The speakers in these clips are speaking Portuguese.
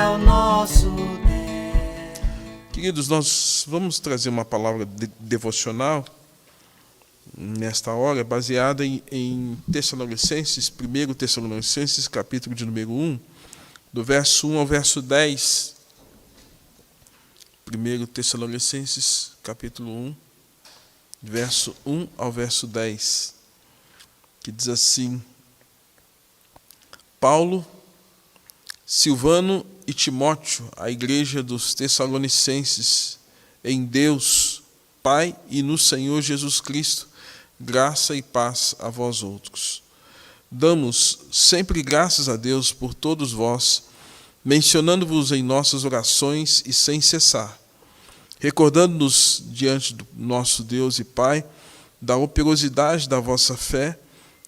é o nosso Deus. Queridos, nós vamos trazer uma palavra devocional nesta hora, baseada em Tessalonicenses, 1 Tessalonicenses, capítulo de número 1, do verso 1 ao verso 10. 1 Tessalonicenses, capítulo 1, verso 1 ao verso 10, que diz assim: Paulo, Silvano e Timóteo, a igreja dos Tessalonicenses, em Deus, Pai e no Senhor Jesus Cristo, graça e paz a vós outros. Damos sempre graças a Deus por todos vós, mencionando-vos em nossas orações e sem cessar, recordando-nos diante do nosso Deus e Pai da operosidade da vossa fé,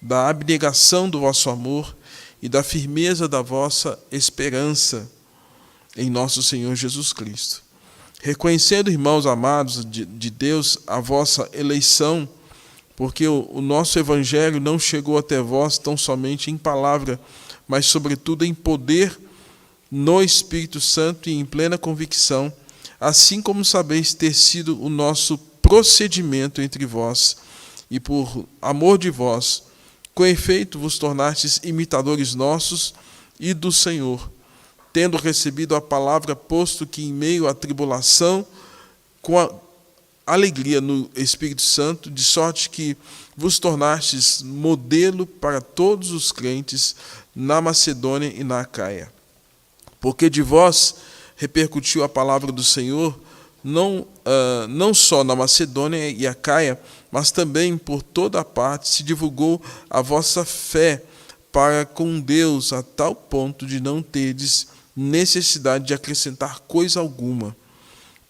da abnegação do vosso amor e da firmeza da vossa esperança em nosso Senhor Jesus Cristo. Reconhecendo, irmãos amados de Deus, a vossa eleição, porque o nosso evangelho não chegou até vós tão somente em palavra, mas sobretudo em poder, no Espírito Santo e em plena convicção, assim como sabeis ter sido o nosso procedimento entre vós, e por amor de vós, com efeito vos tornastes imitadores nossos e do Senhor, tendo recebido a palavra, posto que em meio à tribulação, com a alegria no Espírito Santo, de sorte que vos tornastes modelo para todos os crentes na Macedônia e na Acaia. Porque de vós repercutiu a palavra do Senhor, não só na Macedônia e Acaia, mas também por toda a parte se divulgou a vossa fé para com Deus, a tal ponto de não terdes necessidade de acrescentar coisa alguma.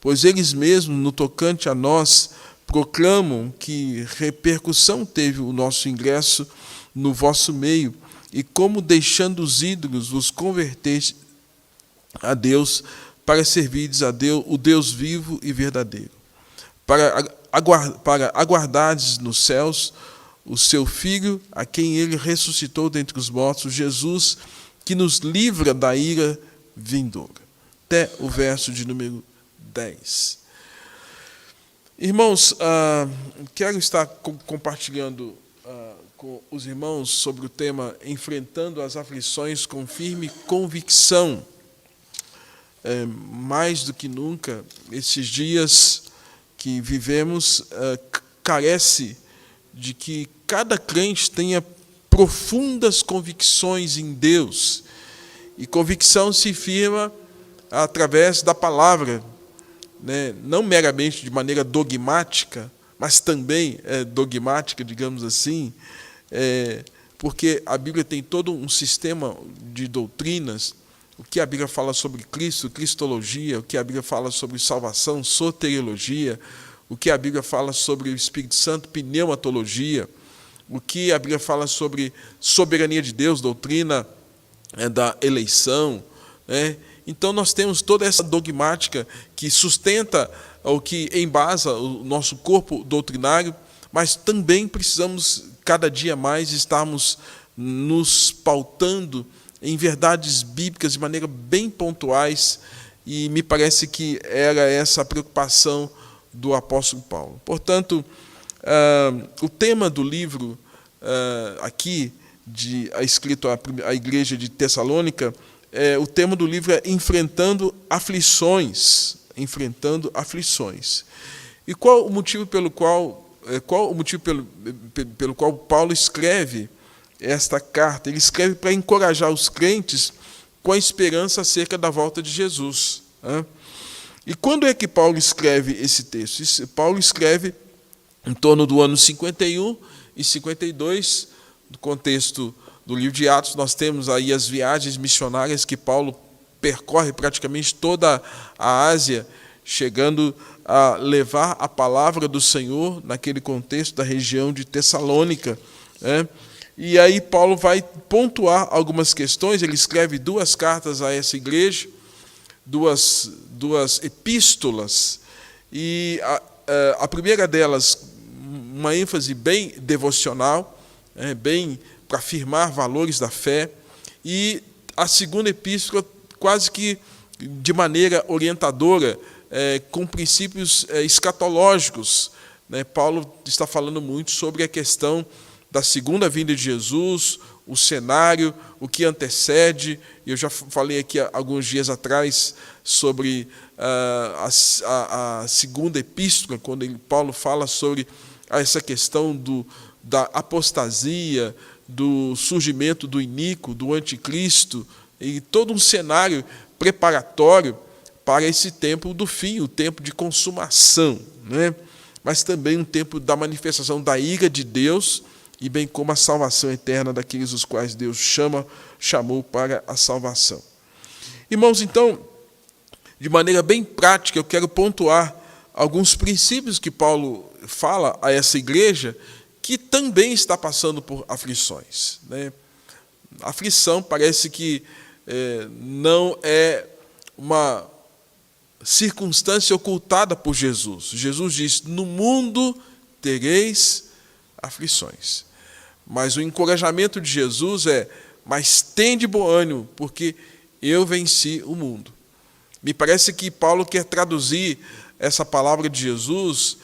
Pois eles mesmos, no tocante a nós, proclamam que repercussão teve o nosso ingresso no vosso meio, e como deixando os ídolos vos converteste a Deus, para servirdes a Deus, o Deus vivo e verdadeiro, para aguardardes nos céus o seu Filho, a quem ele ressuscitou dentre os mortos, Jesus, que nos livra da ira vindoura. Até o verso de número 10. Irmãos, quero estar compartilhando com os irmãos sobre o tema enfrentando as aflições com firme convicção. Mais do que nunca, esses dias que vivemos carece de que cada crente tenha profundas convicções em Deus. E convicção se firma através da palavra, né? Não meramente de maneira dogmática, mas também dogmática, digamos assim, porque a Bíblia tem todo um sistema de doutrinas. O que a Bíblia fala sobre Cristo, cristologia, o que a Bíblia fala sobre salvação, soteriologia, o que a Bíblia fala sobre o Espírito Santo, pneumatologia, o que a Bíblia fala sobre soberania de Deus, doutrina da eleição, né? Então nós temos toda essa dogmática que sustenta ou que embasa o nosso corpo doutrinário, mas também precisamos cada dia mais estarmos nos pautando em verdades bíblicas de maneira bem pontuais, e me parece que era essa a preocupação do apóstolo Paulo. Portanto, o tema do livro aqui, escrito à igreja de Tessalônica, o tema do livro é Enfrentando Aflições. Enfrentando Aflições. E qual o motivo pelo qual Paulo escreve esta carta? Ele escreve para encorajar os crentes com a esperança acerca da volta de Jesus. E quando é que Paulo escreve esse texto? Paulo escreve em torno do ano 51 e 52, no contexto do livro de Atos. Nós temos aí as viagens missionárias que Paulo percorre praticamente toda a Ásia, chegando a levar a palavra do Senhor naquele contexto da região de Tessalônica, né? E aí Paulo vai pontuar algumas questões. Ele escreve 2 cartas a essa igreja, duas epístolas, e a primeira delas, uma ênfase bem devocional, bem para afirmar valores da fé, e a segunda epístola quase que de maneira orientadora, com princípios escatológicos. Paulo está falando muito sobre a questão da segunda vinda de Jesus, o cenário, o que antecede. Eu já falei aqui alguns dias atrás sobre a segunda epístola, quando Paulo fala sobre essa questão da apostasia, do surgimento do iníquo, do anticristo, e todo um cenário preparatório para esse tempo do fim, o tempo de consumação, mas também um tempo da manifestação da ira de Deus, e bem como a salvação eterna daqueles os quais Deus chamou para a salvação. Irmãos, então, de maneira bem prática, eu quero pontuar alguns princípios que Paulo fala a essa igreja, que também está passando por aflições. A aflição parece que não é uma circunstância ocultada por Jesus. Jesus diz: no mundo tereis aflições. Mas o encorajamento de Jesus é: mas tende bom ânimo, porque eu venci o mundo. Me parece que Paulo quer traduzir essa palavra de Jesus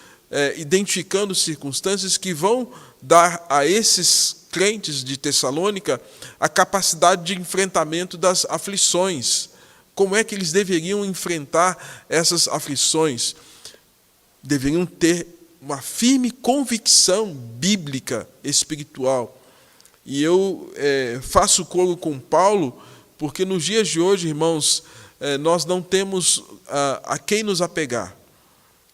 identificando circunstâncias que vão dar a esses crentes de Tessalônica a capacidade de enfrentamento das aflições. Como é que eles deveriam enfrentar essas aflições? Deveriam ter uma firme convicção bíblica, espiritual. E eu faço coro com Paulo, porque nos dias de hoje, irmãos, nós não temos a quem nos apegar.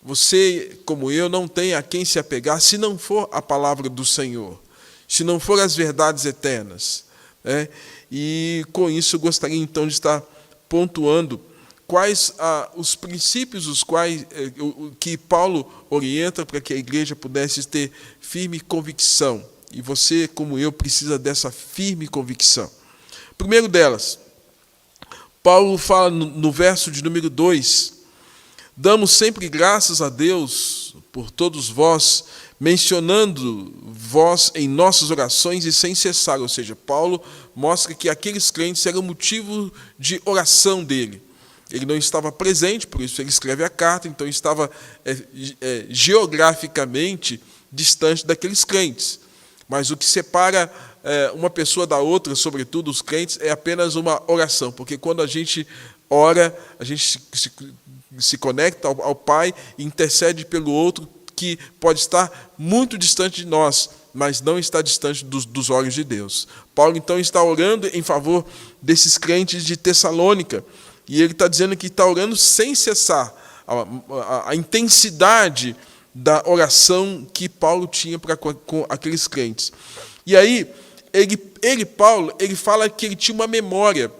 Você, como eu, não tem a quem se apegar se não for a palavra do Senhor, se não for as verdades eternas. E com isso eu gostaria então de estar pontuando quais os princípios os quais que Paulo orienta para que a igreja pudesse ter firme convicção. E você, como eu, precisa dessa firme convicção. Primeiro delas, Paulo fala no verso de número 2: damos sempre graças a Deus por todos vós, mencionando vós em nossas orações e sem cessar. Ou seja, Paulo mostra que aqueles crentes eram motivo de oração dele. Ele não estava presente, por isso ele escreve a carta, então estava geograficamente distante daqueles crentes. Mas o que separa uma pessoa da outra, sobretudo os crentes, é apenas uma oração, porque quando a gente ora, a gente se conecta ao Pai e intercede pelo outro que pode estar muito distante de nós, mas não está distante dos olhos de Deus. Paulo, então, está orando em favor desses crentes de Tessalônica, e ele está dizendo que está orando sem cessar. A intensidade da oração que Paulo tinha com aqueles crentes. E aí, Paulo, fala que ele tinha uma memória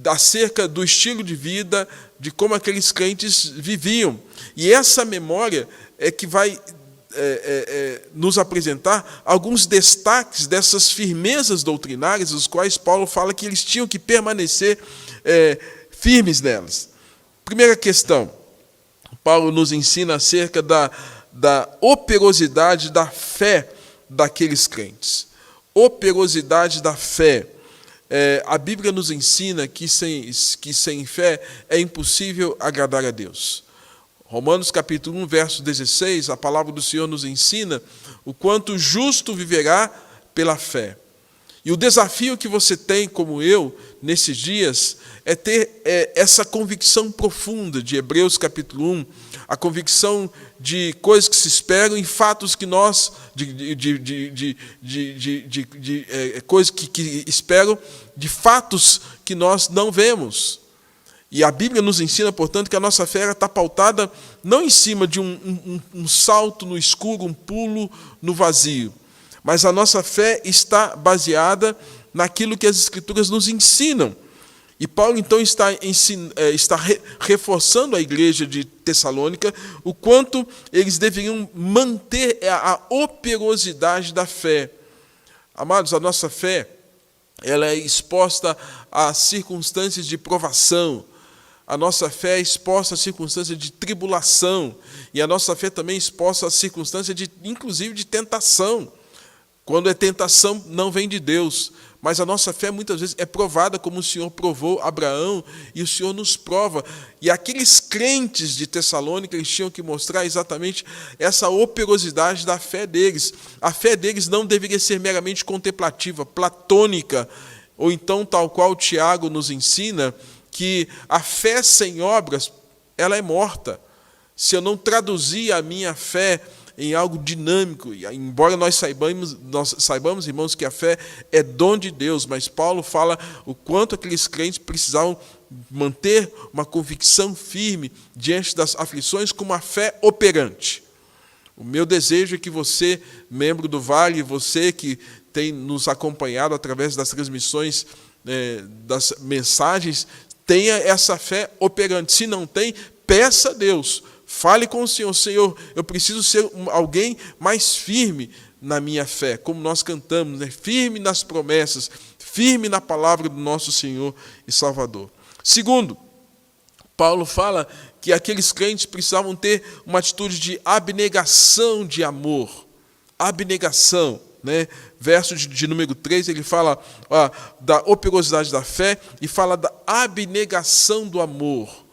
acerca do estilo de vida, de como aqueles crentes viviam. E essa memória é que vai nos apresentar alguns destaques dessas firmezas doutrinárias, os quais Paulo fala que eles tinham que permanecer firmes nelas. Primeira questão, Paulo nos ensina acerca da operosidade da fé daqueles crentes. Operosidade da fé. A Bíblia nos ensina que sem fé é impossível agradar a Deus. Romanos capítulo 1, verso 16, a palavra do Senhor nos ensina o quanto o justo viverá pela fé. E o desafio que você tem, como eu, nesses dias, é ter essa convicção profunda de Hebreus capítulo 1, a convicção de coisas que se esperam em fatos que nós, coisas que esperam de fatos que nós não vemos. E a Bíblia nos ensina, portanto, que a nossa fé está pautada não em cima de um salto no escuro, um pulo no vazio, mas a nossa fé está baseada naquilo que as Escrituras nos ensinam. E Paulo, então, está reforçando a igreja de Tessalônica o quanto eles deveriam manter a operosidade da fé. Amados, a nossa fé ela é exposta a circunstâncias de provação. A nossa fé é exposta a circunstâncias de tribulação. E a nossa fé também é exposta a circunstâncias, inclusive, de tentação. Quando é tentação, não vem de Deus, mas a nossa fé muitas vezes é provada como o Senhor provou Abraão, e o Senhor nos prova. E aqueles crentes de Tessalônica, eles tinham que mostrar exatamente essa operosidade da fé deles. A fé deles não deveria ser meramente contemplativa, platônica, ou então tal qual Tiago nos ensina, que a fé sem obras, ela é morta. Se eu não traduzir a minha fé em algo dinâmico, embora nós saibamos, irmãos, que a fé é dom de Deus, mas Paulo fala o quanto aqueles crentes precisavam manter uma convicção firme diante das aflições com uma fé operante. O meu desejo é que você, membro do Vale, você que tem nos acompanhado através das transmissões, das mensagens, tenha essa fé operante. Se não tem, peça a Deus. Fale com o Senhor: Senhor, eu preciso ser alguém mais firme na minha fé, como nós cantamos, né? Firme nas promessas, firme na palavra do nosso Senhor e Salvador. Segundo, Paulo fala que aqueles crentes precisavam ter uma atitude de abnegação de amor. Abnegação, né? Verso de número 3, ele fala da operosidade da fé e fala da abnegação do amor.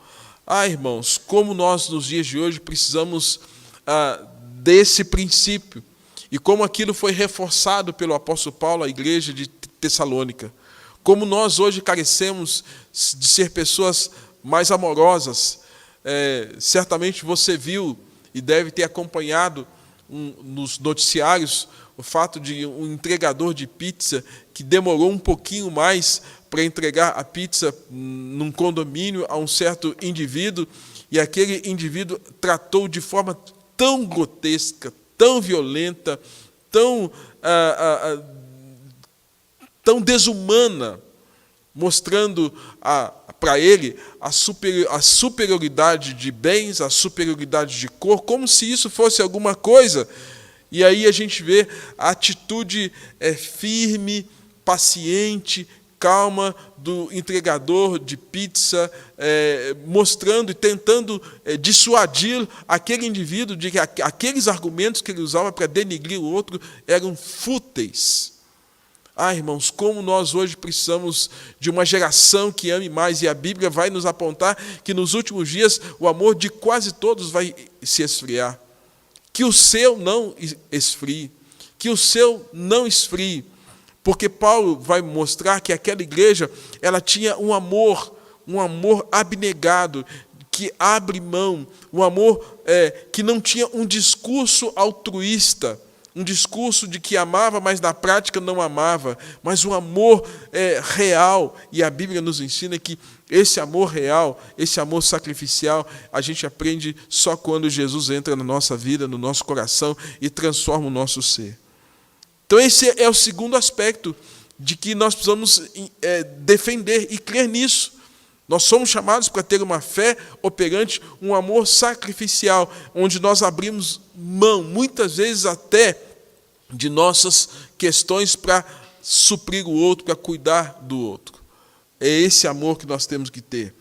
Irmãos, como nós nos dias de hoje precisamos desse princípio, e como aquilo foi reforçado pelo apóstolo Paulo à igreja de Tessalônica, como nós hoje carecemos de ser pessoas mais amorosas. Certamente você viu e deve ter acompanhado nos noticiários o fato de um entregador de pizza que demorou um pouquinho mais para entregar a pizza num condomínio a um certo indivíduo, e aquele indivíduo tratou de forma tão grotesca, tão violenta, tão desumana, mostrando para ele a superioridade de bens, a superioridade de cor, como se isso fosse alguma coisa. E aí a gente vê a atitude firme, paciente, calma do entregador de pizza, mostrando e tentando dissuadir aquele indivíduo de que aqueles argumentos que ele usava para denigrir o outro eram fúteis. Irmãos, como nós hoje precisamos de uma geração que ame mais, e a Bíblia vai nos apontar que nos últimos dias o amor de quase todos vai se esfriar. Que o seu não esfrie, que o seu não esfrie, porque Paulo vai mostrar que aquela igreja, ela tinha um amor abnegado, que abre mão, um amor que não tinha um discurso altruísta, um discurso de que amava, mas na prática não amava, mas um amor real. E a Bíblia nos ensina que esse amor real, esse amor sacrificial, a gente aprende só quando Jesus entra na nossa vida, no nosso coração e transforma o nosso ser. Então esse é o segundo aspecto de que nós precisamos defender e crer nisso. Nós somos chamados para ter uma fé operante, um amor sacrificial, onde nós abrimos mão, muitas vezes até de nossas questões para suprir o outro, para cuidar do outro. É esse amor que nós temos que ter.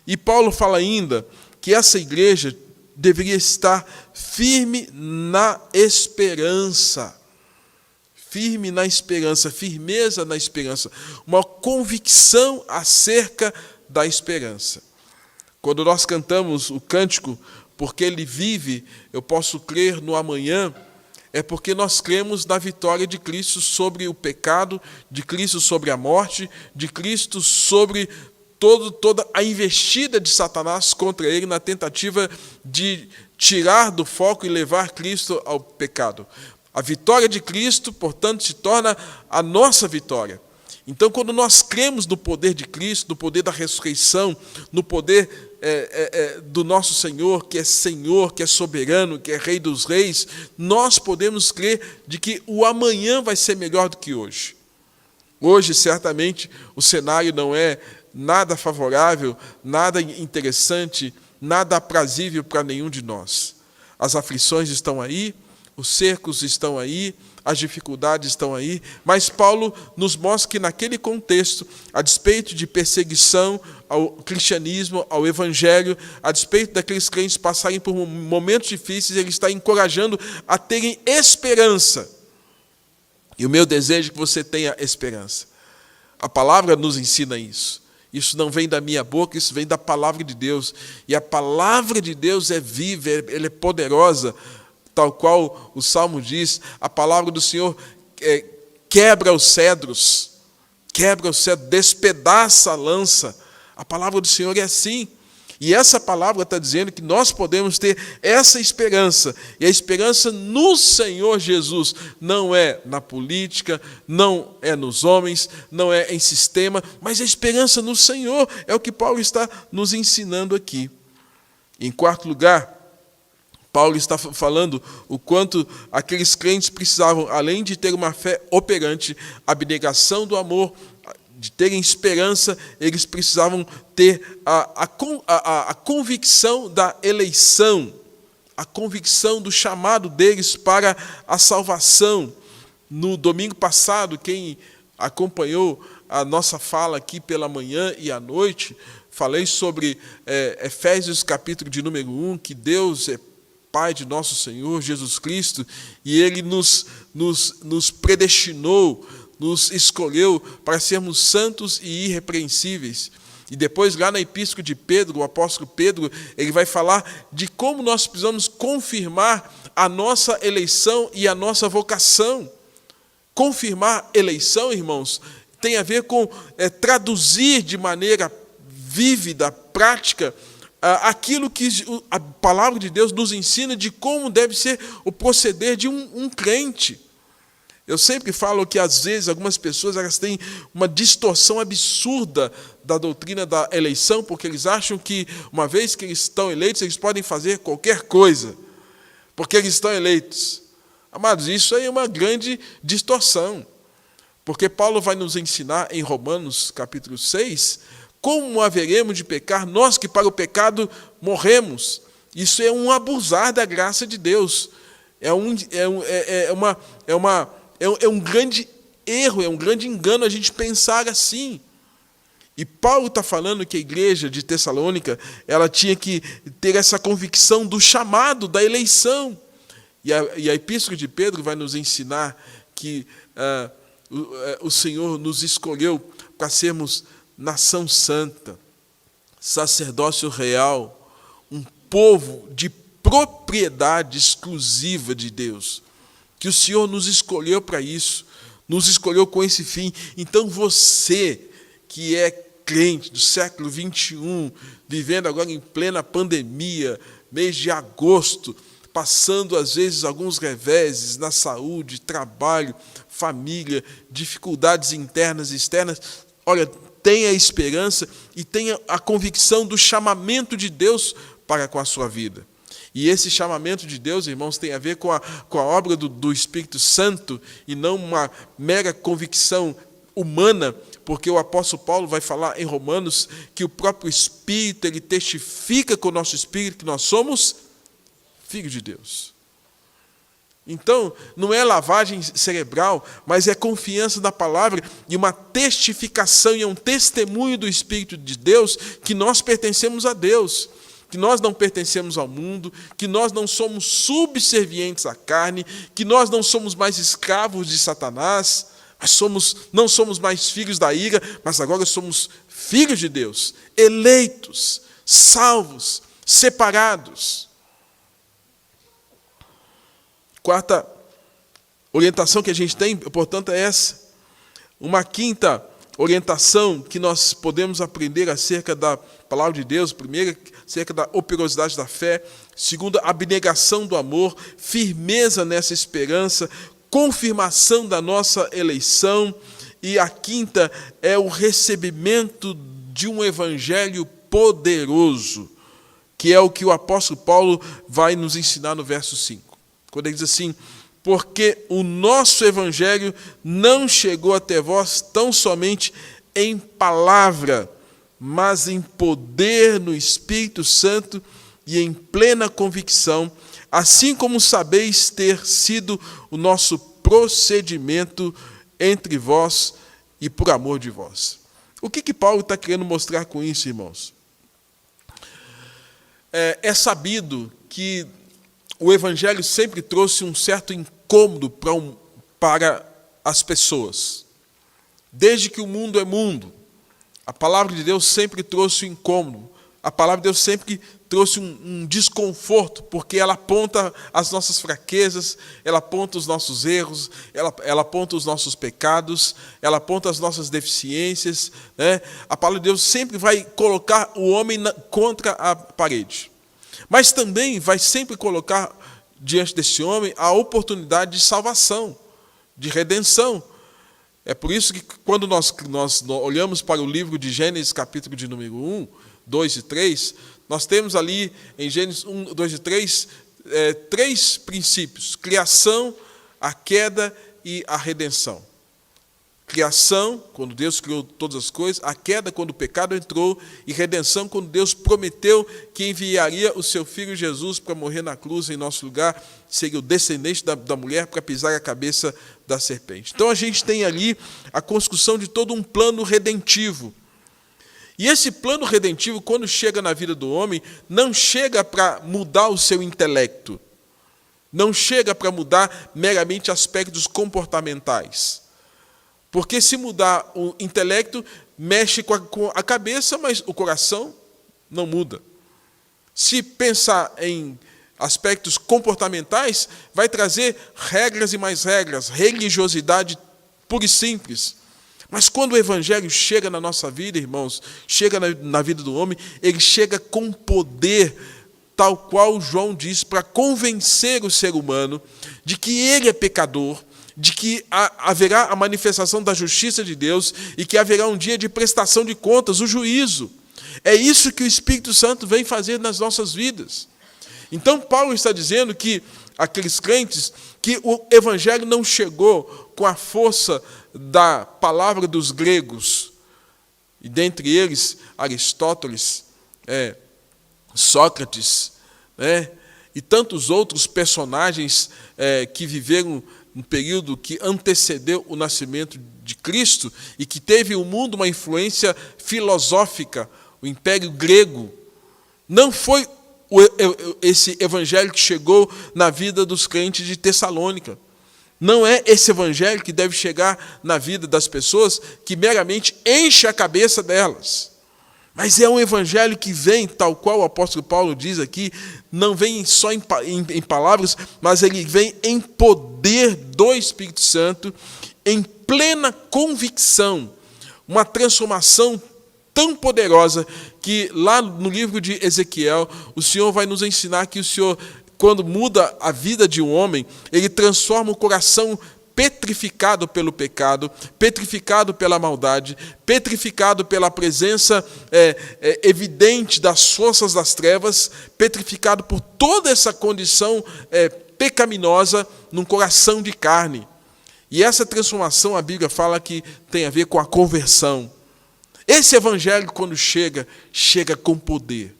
E Paulo fala ainda que essa igreja deveria estar firme na esperança. Firme na esperança, firmeza na esperança, uma convicção acerca da esperança. Quando nós cantamos o cântico, porque Ele vive, eu posso crer no amanhã, é porque nós cremos na vitória de Cristo sobre o pecado, de Cristo sobre a morte, de Cristo sobre toda a investida de Satanás contra Ele na tentativa de tirar do foco e levar Cristo ao pecado. A vitória de Cristo, portanto, se torna a nossa vitória. Então, quando nós cremos no poder de Cristo, no poder da ressurreição, no poder do nosso Senhor, que é soberano, que é Rei dos Reis, nós podemos crer de que o amanhã vai ser melhor do que hoje. Hoje, certamente, o cenário não é nada favorável, nada interessante, nada aprazível para nenhum de nós. As aflições estão aí, os cercos estão aí, as dificuldades estão aí, mas Paulo nos mostra que naquele contexto, a despeito de perseguição ao cristianismo, ao evangelho, a despeito daqueles crentes passarem por momentos difíceis, ele está encorajando a terem esperança. E o meu desejo é que você tenha esperança. A palavra nos ensina isso. Isso não vem da minha boca, isso vem da palavra de Deus. E a palavra de Deus é viva, ela é poderosa, tal qual o Salmo diz. A palavra do Senhor quebra os cedros, despedaça a lança. A palavra do Senhor é assim. E essa palavra está dizendo que nós podemos ter essa esperança. E a esperança no Senhor Jesus não é na política, não é nos homens, não é em sistema, mas a esperança no Senhor é o que Paulo está nos ensinando aqui. Em quarto lugar, Paulo está falando o quanto aqueles crentes precisavam, além de ter uma fé operante, abnegação do amor, de terem esperança, eles precisavam ter a convicção da eleição, a convicção do chamado deles para a salvação. No domingo passado, quem acompanhou a nossa fala aqui pela manhã e à noite, falei sobre Efésios capítulo de número 1, que Deus é Pai de nosso Senhor Jesus Cristo, e Ele nos predestinou, nos escolheu para sermos santos e irrepreensíveis. E depois, lá na epístola de Pedro, o apóstolo Pedro, ele vai falar de como nós precisamos confirmar a nossa eleição e a nossa vocação. Confirmar eleição, irmãos, tem a ver com traduzir de maneira vívida, prática, aquilo que a palavra de Deus nos ensina de como deve ser o proceder de um crente. Eu sempre falo que, às vezes, algumas pessoas elas têm uma distorção absurda da doutrina da eleição, porque eles acham que, uma vez que eles estão eleitos, eles podem fazer qualquer coisa, porque eles estão eleitos. Amados, isso aí é uma grande distorção, porque Paulo vai nos ensinar, em Romanos, capítulo 6, como haveremos de pecar, nós que para o pecado morremos. Isso é um abusar da graça de Deus. É um grande erro, é um grande engano a gente pensar assim. E Paulo está falando que a igreja de Tessalônica, ela tinha que ter essa convicção do chamado, da eleição. E a epístola de Pedro vai nos ensinar que o Senhor nos escolheu para sermos nação santa, sacerdócio real, um povo de propriedade exclusiva de Deus. Que o Senhor nos escolheu para isso, nos escolheu com esse fim. Então você, que é crente do século 21, vivendo agora em plena pandemia, mês de agosto, passando às vezes alguns reveses na saúde, trabalho, família, dificuldades internas e externas, olha, tenha esperança e tenha a convicção do chamamento de Deus para com a sua vida. E esse chamamento de Deus, irmãos, tem a ver com a obra do Espírito Santo e não uma mera convicção humana, porque o apóstolo Paulo vai falar em Romanos que o próprio Espírito, ele testifica com o nosso Espírito que nós somos filhos de Deus. Então, não é lavagem cerebral, mas é confiança na palavra e uma testificação e um testemunho do Espírito de Deus que nós pertencemos a Deus, que nós não pertencemos ao mundo, que nós não somos subservientes à carne, que nós não somos mais escravos de Satanás, mas não somos mais filhos da ira, mas agora somos filhos de Deus, eleitos, salvos, separados. Quarta orientação que a gente tem, portanto, é essa. Uma quinta orientação que nós podemos aprender acerca da palavra de Deus, primeiro, acerca da operosidade da fé, segundo, a abnegação do amor, firmeza nessa esperança, confirmação da nossa eleição, e a quinta é o recebimento de um evangelho poderoso, que é o que o apóstolo Paulo vai nos ensinar no verso 5. Quando ele diz assim: porque o nosso evangelho não chegou até vós tão somente em palavra, mas em poder no Espírito Santo e em plena convicção, assim como sabeis ter sido o nosso procedimento entre vós e por amor de vós. O que Paulo está querendo mostrar com isso, irmãos? É sabido que o Evangelho sempre trouxe um certo incômodo para as pessoas. Desde que o mundo é mundo, a palavra de Deus sempre trouxe um incômodo. A palavra de Deus sempre trouxe um desconforto, porque ela aponta as nossas fraquezas, ela aponta os nossos erros, ela aponta os nossos pecados, ela aponta as nossas deficiências, né? A palavra de Deus sempre vai colocar o homem contra a parede. Mas também vai sempre colocar diante desse homem a oportunidade de salvação, de redenção. É por isso que quando nós olhamos para o livro de Gênesis, capítulo de número 1, 2 e 3, nós temos ali em Gênesis 1, 2 e 3, três princípios: criação, a queda e a redenção. Criação, quando Deus criou todas as coisas; a queda, quando o pecado entrou; e redenção, quando Deus prometeu que enviaria o seu Filho Jesus para morrer na cruz em nosso lugar, seria o descendente da mulher para pisar a cabeça da serpente. Então a gente tem ali a construção de todo um plano redentivo. E esse plano redentivo, quando chega na vida do homem, não chega para mudar o seu intelecto, não chega para mudar meramente aspectos comportamentais. Porque se mudar o intelecto, mexe com a cabeça, mas o coração não muda. Se pensar em aspectos comportamentais, vai trazer regras e mais regras, religiosidade pura e simples. Mas quando o Evangelho chega na nossa vida, irmãos, chega na vida do homem, ele chega com poder, tal qual João diz, para convencer o ser humano de que ele é pecador, de que haverá a manifestação da justiça de Deus e que haverá um dia de prestação de contas, o juízo. É isso que o Espírito Santo vem fazer nas nossas vidas. Então Paulo está dizendo que aqueles crentes, que o Evangelho não chegou com a força da palavra dos gregos, e dentre eles Aristóteles, Sócrates, e tantos outros personagens que viveram um período que antecedeu o nascimento de Cristo e que teve o mundo uma influência filosófica, o Império Grego. Não foi esse evangelho que chegou na vida dos crentes de Tessalônica. Não é esse evangelho que deve chegar na vida das pessoas que meramente enche a cabeça delas. Mas é um evangelho que vem, tal qual o apóstolo Paulo diz aqui, não vem só em palavras, mas ele vem em poder do Espírito Santo, em plena convicção, uma transformação tão poderosa que lá no livro de Ezequiel, o Senhor vai nos ensinar que o Senhor, quando muda a vida de um homem, ele transforma o coração petrificado pelo pecado, petrificado pela maldade, petrificado pela presença evidente das forças das trevas, petrificado por toda essa condição pecaminosa num coração de carne. E essa transformação, a Bíblia fala que tem a ver com a conversão. Esse evangelho, quando chega com poder.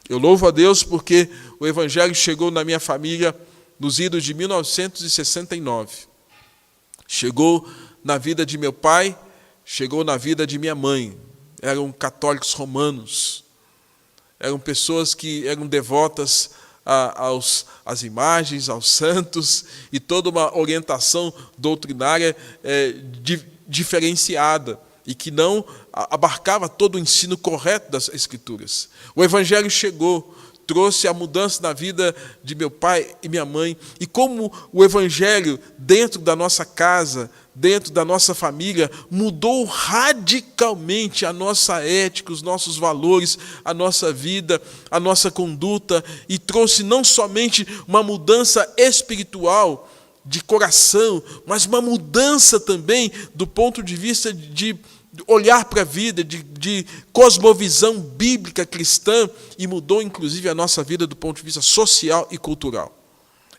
Eu louvo a Deus porque o evangelho chegou na minha família nos idos de 1969. Chegou na vida de meu pai, chegou na vida de minha mãe. Eram católicos romanos. Eram pessoas que eram devotas às imagens, aos santos, e toda uma orientação doutrinária diferenciada, e que não abarcava todo o ensino correto das Escrituras. O Evangelho chegou, trouxe a mudança na vida de meu pai e minha mãe, e como o Evangelho, dentro da nossa casa, dentro da nossa família, mudou radicalmente a nossa ética, os nossos valores, a nossa vida, a nossa conduta, e trouxe não somente uma mudança espiritual, de coração, mas uma mudança também do ponto de vista de olhar para a vida, de cosmovisão bíblica cristã, e mudou inclusive a nossa vida do ponto de vista social e cultural.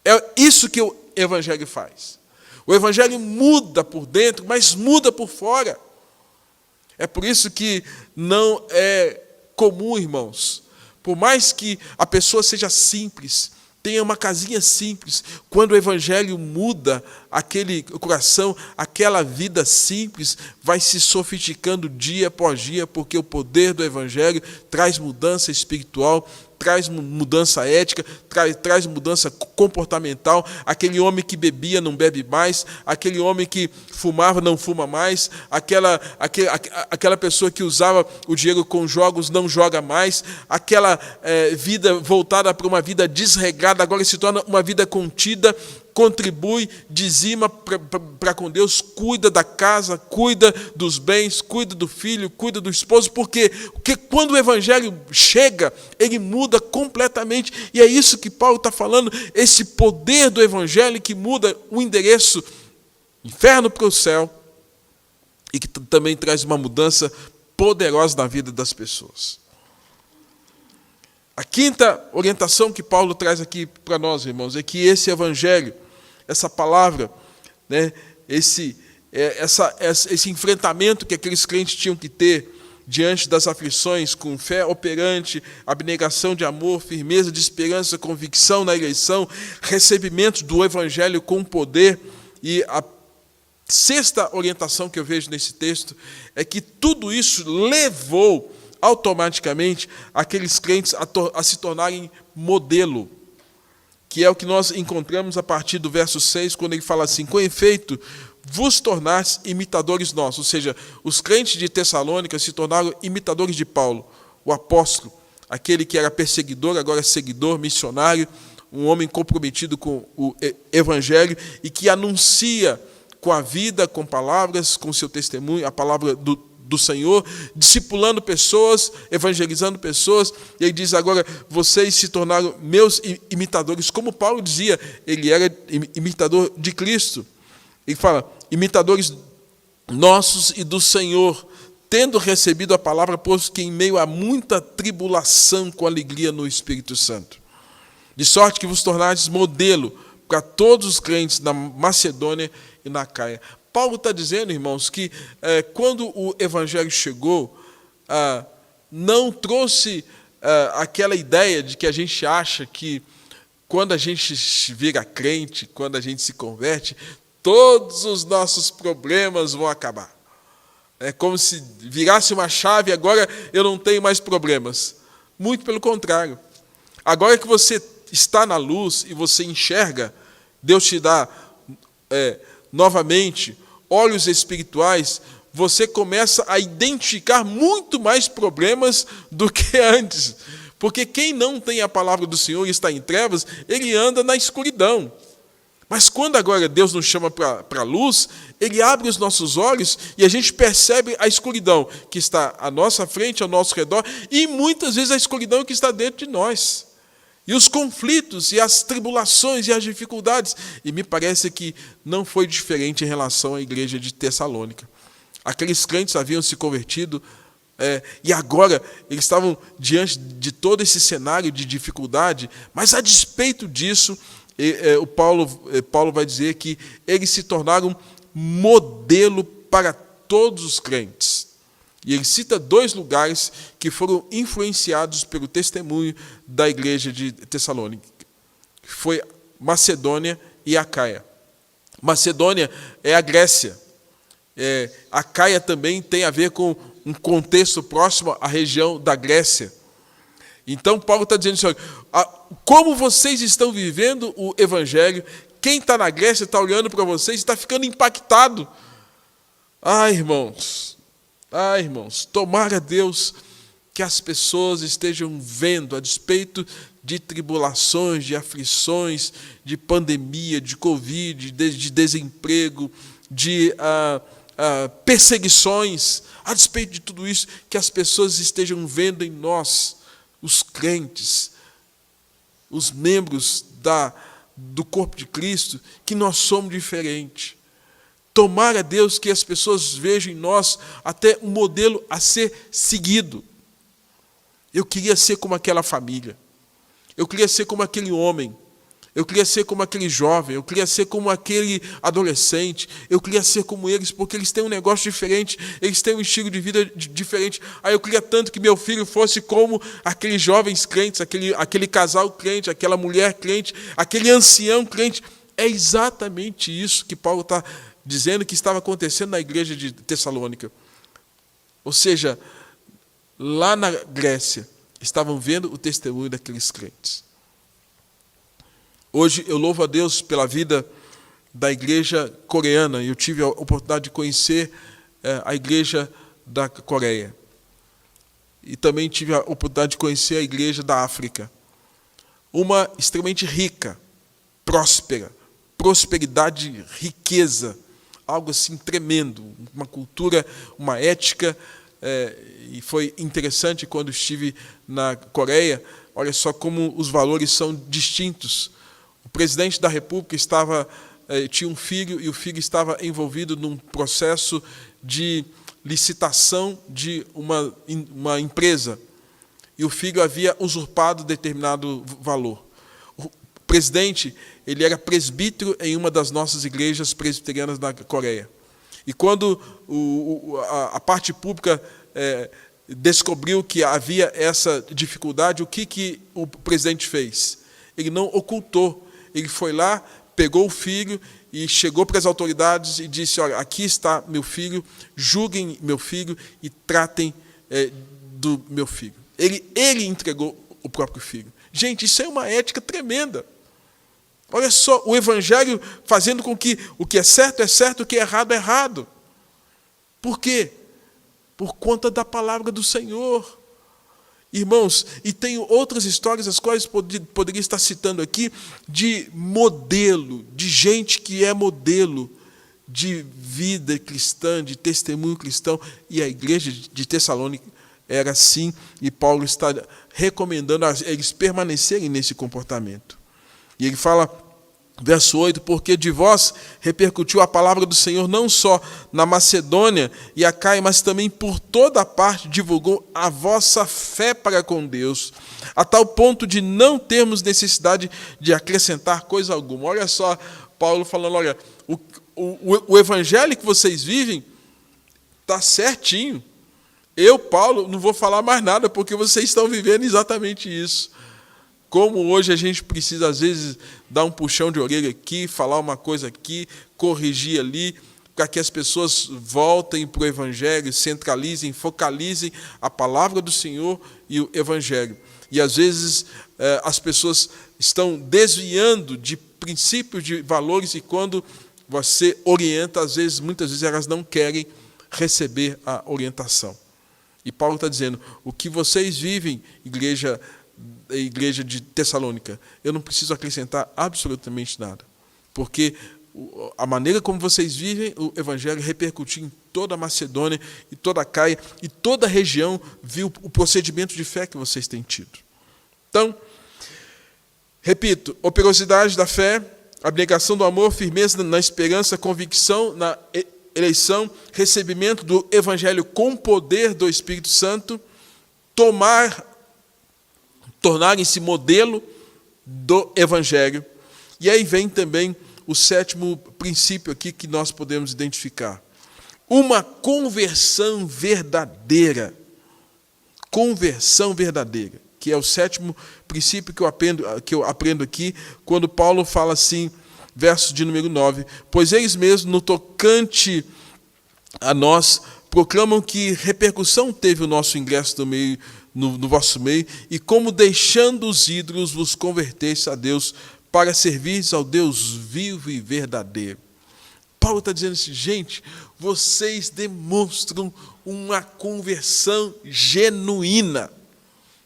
É isso que o Evangelho faz. O Evangelho muda por dentro, mas muda por fora. É por isso que não é comum, irmãos, por mais que a pessoa seja simples, tenha uma casinha simples, quando o Evangelho muda aquele coração, aquela vida simples vai se sofisticando dia após dia, porque o poder do Evangelho traz mudança espiritual, traz mudança ética, traz mudança comportamental. Aquele homem que bebia não bebe mais, aquele homem que fumava não fuma mais, aquela pessoa que usava o dinheiro com jogos não joga mais, aquela vida voltada para uma vida desregrada agora se torna uma vida contida, contribui, dizima para com Deus, cuida da casa, cuida dos bens, cuida do filho, cuida do esposo, porque quando o evangelho chega, ele muda completamente, e é isso que Paulo está falando, esse poder do evangelho que muda o endereço, inferno para o céu, e que também traz uma mudança poderosa na vida das pessoas. A quinta orientação que Paulo traz aqui para nós, irmãos, é que esse evangelho, essa palavra, né, esse enfrentamento que aqueles crentes tinham que ter diante das aflições, com fé operante, abnegação de amor, firmeza de esperança, convicção na eleição, recebimento do evangelho com poder. E a sexta orientação que eu vejo nesse texto é que tudo isso levou automaticamente aqueles crentes a se tornarem modelo, que é o que nós encontramos a partir do verso 6, quando ele fala assim: com efeito, vos tornaste imitadores nossos. Ou seja, os crentes de Tessalônica se tornaram imitadores de Paulo, o apóstolo, aquele que era perseguidor, agora é seguidor, missionário, um homem comprometido com o evangelho e que anuncia com a vida, com palavras, com seu testemunho, a palavra do Senhor, discipulando pessoas, evangelizando pessoas. E ele diz agora: vocês se tornaram meus imitadores, como Paulo dizia, ele era imitador de Cristo. Ele fala: imitadores nossos e do Senhor, tendo recebido a palavra, pois que em meio a muita tribulação, com alegria no Espírito Santo. De sorte que vos tornastes modelo para todos os crentes na Macedônia e na Acaia. Paulo está dizendo, irmãos, que quando o evangelho chegou, não trouxe aquela ideia de que a gente acha que quando a gente vira crente, quando a gente se converte, todos os nossos problemas vão acabar. É como se virasse uma chave e agora eu não tenho mais problemas. Muito pelo contrário. Agora que você está na luz e você enxerga, Deus te dá novamente olhos espirituais, você começa a identificar muito mais problemas do que antes. Porque quem não tem a palavra do Senhor e está em trevas, ele anda na escuridão. Mas quando agora Deus nos chama para a luz, ele abre os nossos olhos e a gente percebe a escuridão que está à nossa frente, ao nosso redor, e muitas vezes a escuridão que está dentro de nós. E os conflitos, e as tribulações, e as dificuldades. E me parece que não foi diferente em relação à igreja de Tessalônica. Aqueles crentes haviam se convertido, e agora eles estavam diante de todo esse cenário de dificuldade, mas a despeito disso, Paulo vai dizer que eles se tornaram modelo para todos os crentes. E ele cita 2 lugares que foram influenciados pelo testemunho da igreja de Tessalônica. Foi Macedônia e Acaia. Macedônia é a Grécia. Acaia também tem a ver com um contexto próximo à região da Grécia. Então Paulo está dizendo assim: olha, como vocês estão vivendo o evangelho, quem está na Grécia está olhando para vocês e está ficando impactado. Irmãos, tomara Deus que as pessoas estejam vendo, a despeito de tribulações, de aflições, de pandemia, de Covid, de desemprego, de perseguições, a despeito de tudo isso, que as pessoas estejam vendo em nós, os crentes, os membros do corpo de Cristo, que nós somos diferentes. Tomara, Deus, que as pessoas vejam em nós até um modelo a ser seguido. Eu queria ser como aquela família. Eu queria ser como aquele homem. Eu queria ser como aquele jovem. Eu queria ser como aquele adolescente. Eu queria ser como eles, porque eles têm um negócio diferente. Eles têm um estilo de vida diferente. Eu queria tanto que meu filho fosse como aqueles jovens crentes, aquele casal crente, aquela mulher crente, aquele ancião crente. É exatamente isso que Paulo está dizendo que estava acontecendo na igreja de Tessalônica. Ou seja, lá na Grécia, estavam vendo o testemunho daqueles crentes. Hoje eu louvo a Deus pela vida da igreja coreana. Eu tive a oportunidade de conhecer a igreja da Coreia. E também tive a oportunidade de conhecer a igreja da África. Uma extremamente rica, próspera, prosperidade, riqueza, algo assim tremendo, uma cultura, uma ética, e foi interessante quando estive na Coreia, olha só como os valores são distintos. O presidente da República tinha um filho, e o filho estava envolvido num processo de licitação de uma empresa, e o filho havia usurpado determinado valor. O presidente, ele era presbítero em uma das nossas igrejas presbiterianas da Coreia. E quando a parte pública descobriu que havia essa dificuldade, o que o presidente fez? Ele não ocultou, ele foi lá, pegou o filho e chegou para as autoridades e disse: olha, aqui está meu filho, julguem meu filho e tratem do meu filho. Ele entregou o próprio filho. Gente, isso é uma ética tremenda. Olha só, o Evangelho fazendo com que o que é certo, o que é errado. Por quê? Por conta da palavra do Senhor. Irmãos, e tenho outras histórias, as quais poderia estar citando aqui, de modelo, de gente que é modelo de vida cristã, de testemunho cristão, e a igreja de Tessalônica era assim, e Paulo está recomendando a eles permanecerem nesse comportamento. E ele fala, verso 8, porque de vós repercutiu a palavra do Senhor não só na Macedônia e Acaia, mas também por toda a parte divulgou a vossa fé para com Deus, a tal ponto de não termos necessidade de acrescentar coisa alguma. Olha só, Paulo falando, olha, o evangelho que vocês vivem está certinho. Eu, Paulo, não vou falar mais nada, porque vocês estão vivendo exatamente isso. Como hoje a gente precisa, às vezes, dar um puxão de orelha aqui, falar uma coisa aqui, corrigir ali, para que as pessoas voltem para o Evangelho, centralizem, focalizem a palavra do Senhor e o Evangelho. E, às vezes, as pessoas estão desviando de princípios, de valores, e quando você orienta, muitas vezes elas não querem receber a orientação. E Paulo está dizendo, o que vocês vivem, igreja de Tessalônica, eu não preciso acrescentar absolutamente nada, porque a maneira como vocês vivem o Evangelho repercutiu em toda a Macedônia e toda a Acaia, e toda a região viu o procedimento de fé que vocês têm tido. Então, repito, operosidade da fé, abnegação do amor, firmeza na esperança, convicção na eleição, recebimento do Evangelho com poder do Espírito Santo, tornarem-se modelo do Evangelho. E aí vem também o sétimo princípio aqui que nós podemos identificar. Uma conversão verdadeira. Conversão verdadeira, que é o sétimo princípio que eu aprendo aqui, quando Paulo fala assim, verso de número 9, pois eles mesmos, no tocante a nós, proclamam que repercussão teve o nosso ingresso no vosso meio, e como deixando os ídolos vos converteste a Deus, para servir ao Deus vivo e verdadeiro. Paulo está dizendo assim, gente, vocês demonstram uma conversão genuína.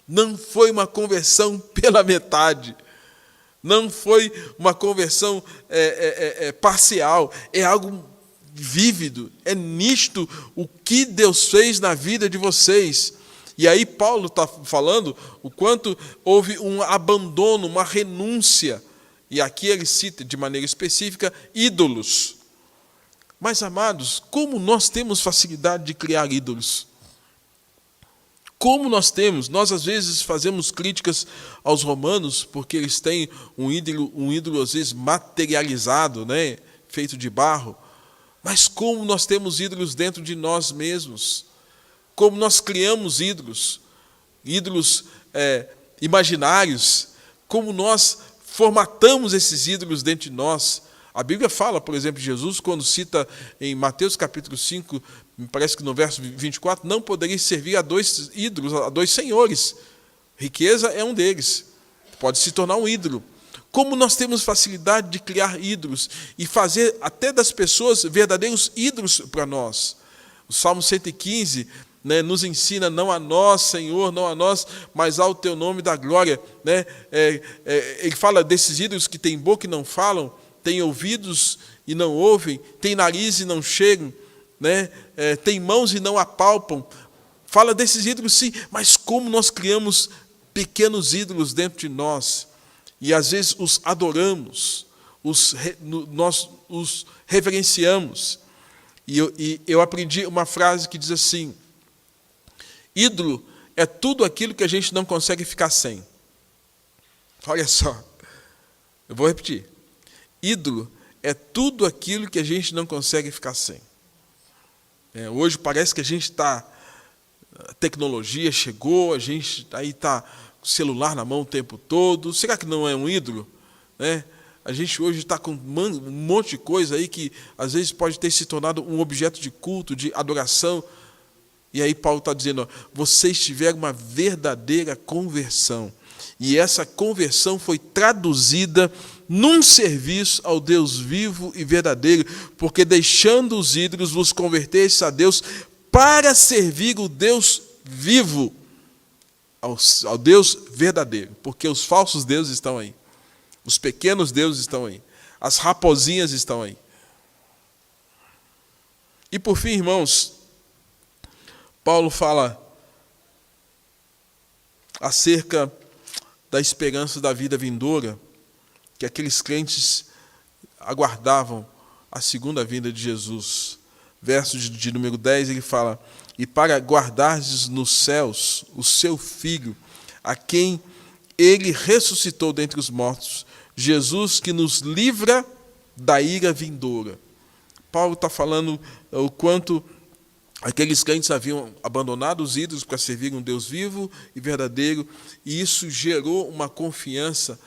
Não foi uma conversão pela metade. Não foi uma conversão parcial. É algo vívido, é nítido o que Deus fez na vida de vocês. E aí Paulo está falando o quanto houve um abandono, uma renúncia. E aqui ele cita de maneira específica ídolos. Mas, amados, como nós temos facilidade de criar ídolos? Como nós às vezes fazemos críticas aos romanos, porque eles têm um ídolo às vezes materializado, né, feito de barro. Mas como nós temos ídolos dentro de nós mesmos? Como nós criamos ídolos imaginários, como nós formatamos esses ídolos dentro de nós. A Bíblia fala, por exemplo, Jesus, quando cita em Mateus capítulo 5, me parece que no verso 24, não poderia servir a dois ídolos, a dois senhores, Riqueza é um deles. Pode se tornar um ídolo. Como nós temos facilidade de criar ídolos e fazer até das pessoas verdadeiros ídolos para nós. O Salmo 115, né, nos ensina, não a nós, Senhor, não a nós, mas ao teu nome da glória. Né? Ele fala desses ídolos que têm boca e não falam, têm ouvidos e não ouvem, têm nariz e não cheiram, né? Têm mãos e não apalpam. Fala desses ídolos, sim, mas como nós criamos pequenos ídolos dentro de nós, e às vezes os adoramos, nós os reverenciamos. E eu aprendi uma frase que diz assim: ídolo é tudo aquilo que a gente não consegue ficar sem. Olha só, eu vou repetir. Ídolo é tudo aquilo que a gente não consegue ficar sem. Hoje parece que a gente está... A tecnologia chegou, a gente aí está com o celular na mão o tempo todo. Será que não é um ídolo? Né? A gente hoje está com um monte de coisa aí que às vezes pode ter se tornado um objeto de culto, de adoração. E aí Paulo está dizendo, ó, vocês tiveram uma verdadeira conversão. E essa conversão foi traduzida num serviço ao Deus vivo e verdadeiro, porque deixando os ídolos vos convertestes a Deus para servir o Deus vivo, ao Deus verdadeiro, porque os falsos deuses estão aí, os pequenos deuses estão aí, as raposinhas estão aí. E por fim, irmãos, Paulo fala acerca da esperança da vida vindoura, que aqueles crentes aguardavam a segunda vinda de Jesus. Verso de número 10, ele fala: e para guardardes nos céus o seu Filho, a quem ele ressuscitou dentre os mortos, Jesus que nos livra da ira vindoura. Paulo está falando o quanto aqueles crentes haviam abandonado os ídolos para servir um Deus vivo e verdadeiro, e isso gerou uma confiança,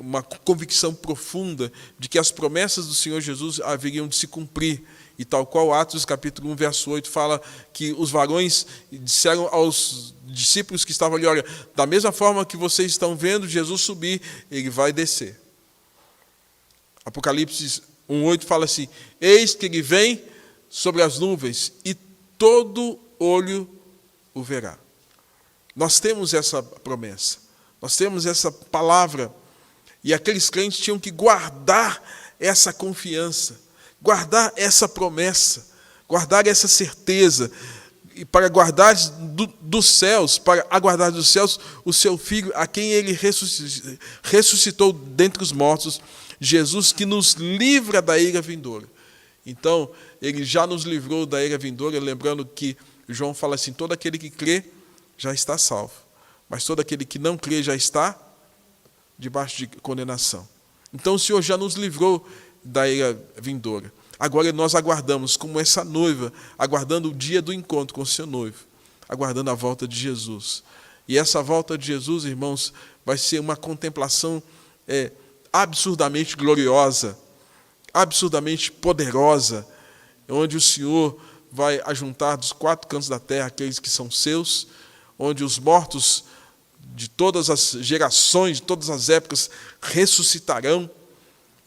uma convicção profunda de que as promessas do Senhor Jesus haveriam de se cumprir. E tal qual Atos capítulo 1, verso 8, fala que os varões disseram aos discípulos que estavam ali, olha, da mesma forma que vocês estão vendo Jesus subir, ele vai descer. Apocalipse 1:8 fala assim: eis que ele vem sobre as nuvens e todo olho o verá. Nós temos essa promessa, nós temos essa palavra, e aqueles crentes tinham que guardar essa confiança, guardar essa promessa, guardar essa certeza, e para guardar dos céus, para aguardar dos céus o seu Filho, a quem ele ressuscitou dentre os mortos, Jesus que nos livra da ira vindoura. Então, ele já nos livrou da ira vindoura, lembrando que João fala assim, todo aquele que crê já está salvo, mas todo aquele que não crê já está debaixo de condenação. Então o Senhor já nos livrou da ira vindoura. Agora nós aguardamos como essa noiva, aguardando o dia do encontro com o seu noivo, aguardando a volta de Jesus. E essa volta de Jesus, irmãos, vai ser uma contemplação absurdamente gloriosa, absurdamente poderosa, onde o Senhor vai ajuntar dos quatro cantos da terra aqueles que são seus, onde os mortos de todas as gerações, de todas as épocas, ressuscitarão,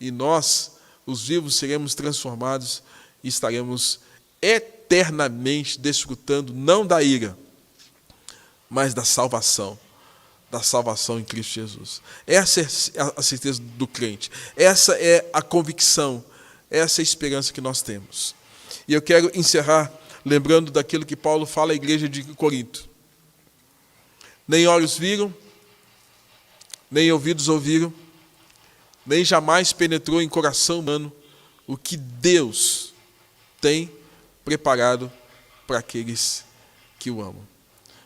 e nós, os vivos, seremos transformados e estaremos eternamente desfrutando, não da ira, mas da salvação em Cristo Jesus. Essa é a certeza do crente, essa é a convicção, essa é a esperança que nós temos. E eu quero encerrar lembrando daquilo que Paulo fala à igreja de Corinto. Nem olhos viram, nem ouvidos ouviram, nem jamais penetrou em coração humano o que Deus tem preparado para aqueles que o amam.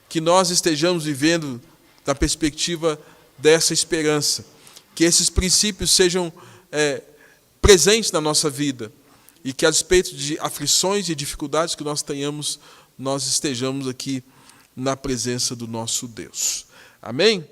Que nós estejamos vivendo na perspectiva dessa esperança, que esses princípios sejam presentes na nossa vida, e que a despeito de aflições e dificuldades que nós tenhamos, nós estejamos aqui na presença do nosso Deus. Amém?